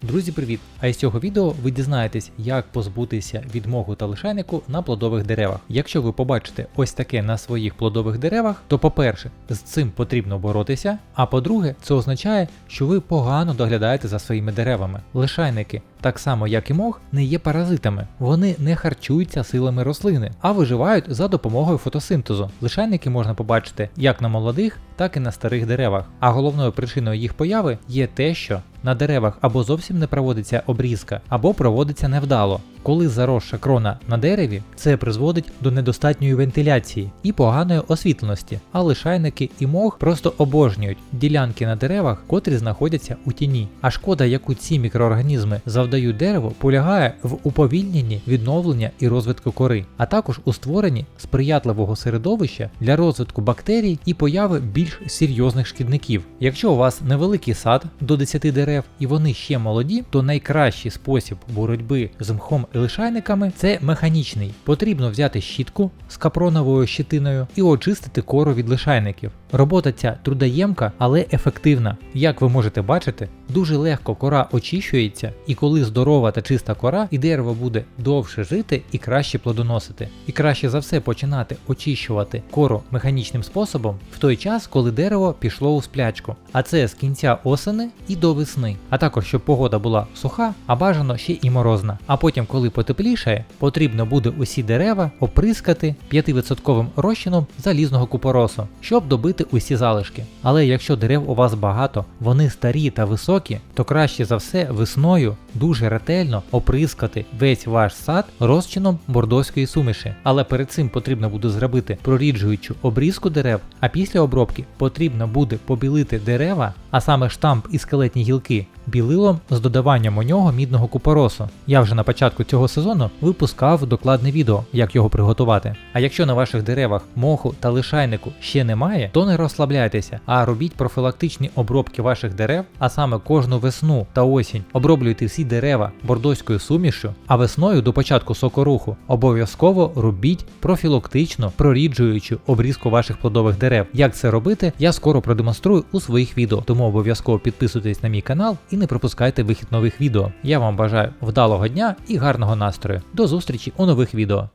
Друзі, привіт! А із цього відео ви дізнаєтесь, як позбутися від моху та лишайнику на плодових деревах. Якщо ви побачите ось таке на своїх плодових деревах, то по-перше, з цим потрібно боротися, а по-друге, це означає, що ви погано доглядаєте за своїми деревами. Лишайники, так само як і мох, не є паразитами. Вони не харчуються силами рослини, а виживають за допомогою фотосинтезу. Лишайники можна побачити як на молодих, так і на старих деревах. А головною причиною їх появи є те, що на деревах або зовсім не проводиться обрізка, або проводиться невдало. Коли заросша крона на дереві, це призводить до недостатньої вентиляції і поганої освітленості, а лишайники і мох просто обожнюють ділянки на деревах, котрі знаходяться у тіні. А шкода, яку ці мікроорганізми завдають дереву, полягає в уповільненні відновлення і розвитку кори, а також у створенні сприятливого середовища для розвитку бактерій і появи більш серйозних шкідників. Якщо у вас невеликий сад до 10 дерев і вони ще молоді, то найкращий спосіб боротьби з мхом і лишайниками – це механічний. Потрібно взяти щітку з капроновою щетиною і очистити кору від лишайників. Робота ця трудоємка, але ефективна. Як ви можете бачити, дуже легко кора очищується, і коли здорова та чиста кора, і дерево буде довше жити і краще плодоносити. І краще за все починати очищувати кору механічним способом в той час, коли дерево пішло у сплячку. А це з кінця осени і до весни. А також, щоб погода була суха, а бажано ще і морозна. А потім, коли потеплішає, потрібно буде усі дерева оприскати 5% розчином залізного купоросу, щоб добити усі залишки. Але якщо дерев у вас багато, вони старі та високі, то краще за все весною дуже ретельно оприскати весь ваш сад розчином бордоської суміші. Але перед цим потрібно буде зробити проріджуючу обрізку дерев, а після обробки потрібно буде побілити дерева, а саме штамп і скелетні гілки, білилом з додаванням у нього мідного купоросу. Я вже на початку цього сезону випускав докладне відео, як його приготувати. А якщо на ваших деревах моху та лишайнику ще немає, то не розслабляйтеся, а робіть профілактичні обробки ваших дерев, а саме кожну весну та осінь оброблюйте всі дерева бордоською сумішю, а весною до початку сокоруху обов'язково робіть профілактичну проріджуючу обрізку ваших плодових дерев. Як це робити, я скоро продемонструю у своїх відео, тому обов'язково підписуйтесь на мій канал і не пропускайте вихід нових відео. Я вам бажаю вдалого дня і гарного настрою. До зустрічі у нових відео.